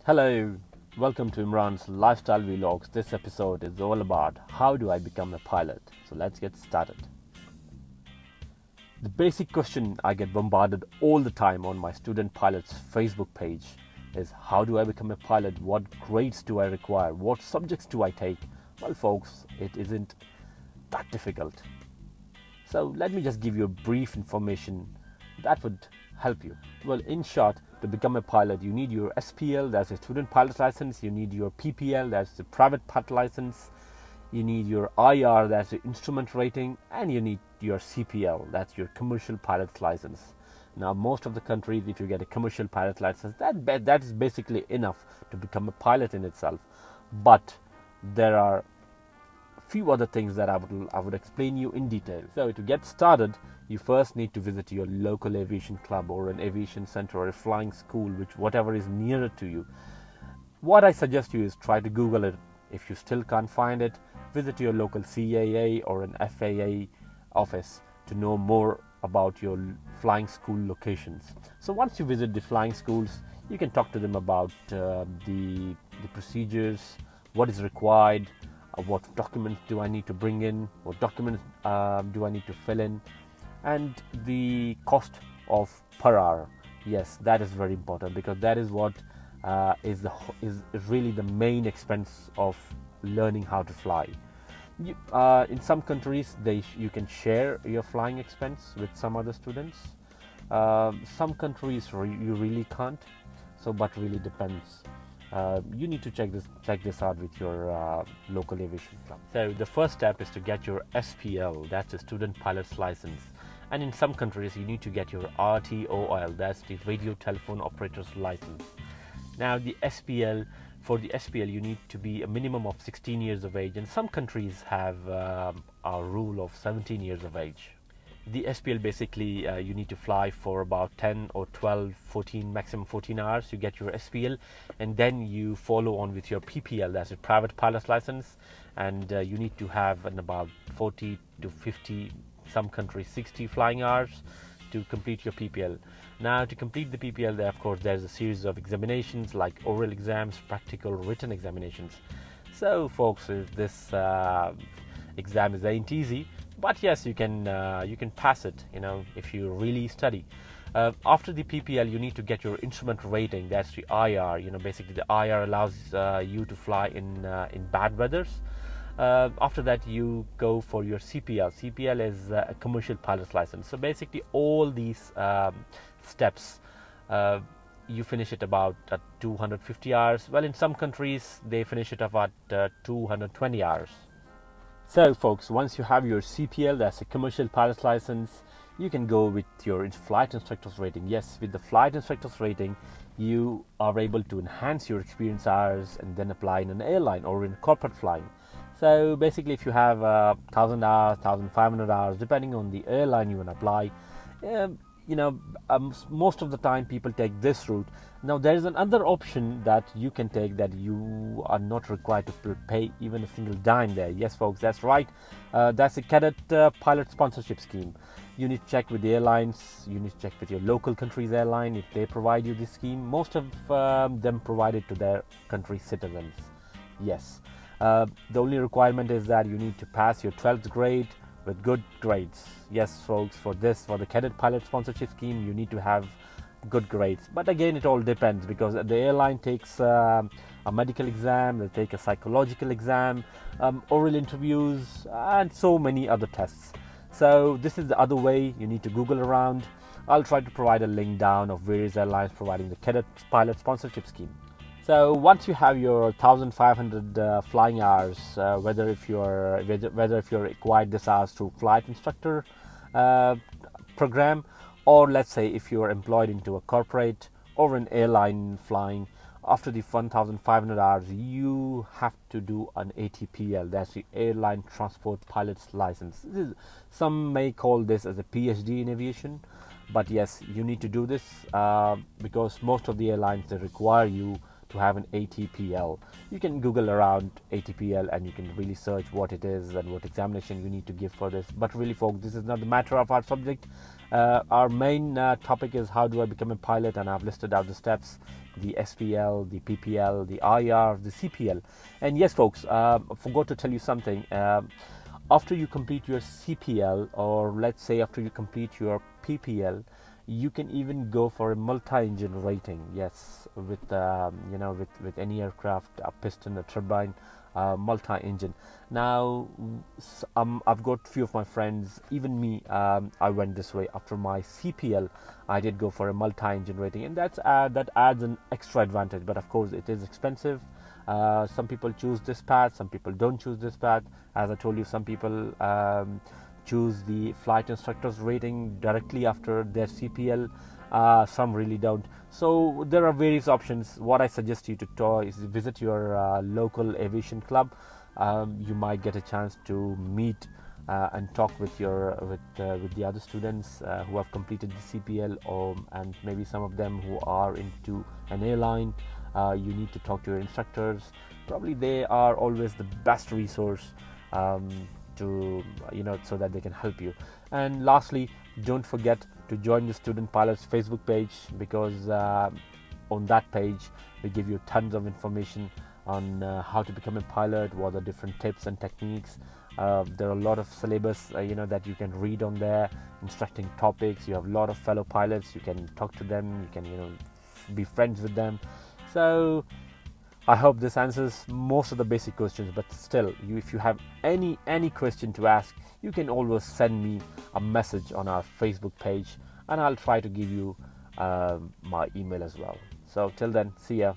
Hello, welcome to Imran's Lifestyle Vlogs. This episode is all about how do I become a pilot. So let's get started. The basic question I get bombarded all the time on my student pilots Facebook page is how do I become a pilot? What grades do I require? What subjects do I take? Well, folks, it isn't that difficult. So let me just give you a brief information that would help you. Well, in short, to become a pilot, you need your SPL, that's a student pilot license. You need your PPL, that's the private pilot license. You need your IR, that's the instrument rating, and you need your CPL, that's your commercial pilot license. Now, most of the countries, if you get a commercial pilot license, that is basically enough to become a pilot in itself. But there are few other things that I would explain you in detail. So to get started, you first need to visit your local aviation club or an aviation center or a flying school, whatever is nearer to you. What I suggest you is try to Google it. If you still can't find it, visit your local CAA or an FAA office to know more about your flying school locations. So once you visit the flying schools, you can talk to them about the procedures, what is required, what documents do I need to bring in, what documents do I need to fill in, and the cost of per hour. Yes, that is very important because that is what is really the main expense of learning how to fly. In some countries, you can share your flying expense with some other students. Some countries you really can't. But really depends. You need to check this out with your local aviation club. So the first step is to get your SPL, that's a student pilot's license. And in some countries, you need to get your RTOL, that's the radio telephone operator's license. Now for the SPL, you need to be a minimum of 16 years of age, and some countries have a rule of 17 years of age. The SPL basically you need to fly for about 10 or 12, 14, maximum 14 hours. You get your SPL, and then you follow on with your PPL, that's a private pilot's license, and you need to have about 40 to 50, some countries 60 flying hours to complete your PPL. Now, to complete the PPL, of course, there's a series of examinations like oral exams, practical, written examinations. So, folks, this exam ain't easy. But yes, you can pass it, if you really study. After the PPL, you need to get your instrument rating. That's the IR. Basically the IR allows you to fly in bad weathers. After that, you go for your CPL. CPL is a commercial pilot's license. So basically, all these steps, you finish it about 250 hours. Well, in some countries, they finish it about 220 hours. So folks, once you have your CPL, that's a commercial pilot's license, you can go with your flight instructor's rating. Yes, with the flight instructor's rating, you are able to enhance your experience hours and then apply in an airline or in corporate flying. So basically, if you have 1,000 hours, 1,500 hours, depending on the airline you want to apply, most of the time people take this route. Now there is another option that you can take that you are not required to pay even a single dime there. Yes, folks, that's right. That's a cadet pilot sponsorship scheme. You need to check with the airlines. You need to check with your local country's airline if they provide you this scheme. Most of them provide it to their country's citizens. Yes. The only requirement is that you need to pass your 12th grade with good grades. Yes, folks, for the cadet pilot sponsorship scheme, you need to have good grades. But again, it all depends because the airline takes a medical exam, they take a psychological exam, oral interviews, and so many other tests. So this is the other way. You need to Google around. I'll try to provide a link down of various airlines providing the cadet pilot sponsorship scheme. So once you have your 1,500 flying hours, whether if you're acquired this hours through flight instructor program, or let's say if you're employed into a corporate or an airline flying, after the 1,500 hours, you have to do an ATPL. That's the Airline Transport Pilot's License. Some may call this as a PhD in aviation, but yes, you need to do this because most of the airlines, they require you to have an ATPL. You can Google around ATPL and you can really search what it is and what examination you need to give for this. But really, folks, this is not the matter of our subject. Our main topic is how do I become a pilot, and I've listed out the steps: the SPL, the PPL, the IR, the CPL. And yes, folks, I forgot to tell you something. After you complete your CPL, or let's say after you complete your PPL, you can even go for a multi-engine rating. Yes, with with any aircraft, a piston, a turbine, multi-engine. Now, I've got few of my friends, even me. I went this way after my CPL. I did go for a multi-engine rating, and that adds an extra advantage. But of course, it is expensive. Some people choose this path, some people don't choose this path. As I told you, some people choose the flight instructor's rating directly after their CPL. Some really don't. So there are various options. What I suggest you to do is visit your local aviation club. You might get a chance to meet and talk with the other students who have completed the CPL, and maybe some of them who are into an airline. You need to talk to your instructors. Probably they are always the best resource so that they can help you. And lastly, don't forget to join the Student Pilots Facebook page, because on that page we give you tons of information on how to become a pilot, what are different tips and techniques. There are a lot of syllabus that you can read on there, instructing topics. You have a lot of fellow pilots, you can talk to them, you can be friends with them. So I hope this answers most of the basic questions, but still, if you have any question to ask, you can always send me a message on our Facebook page, and I'll try to give you my email as well. So till then, see ya.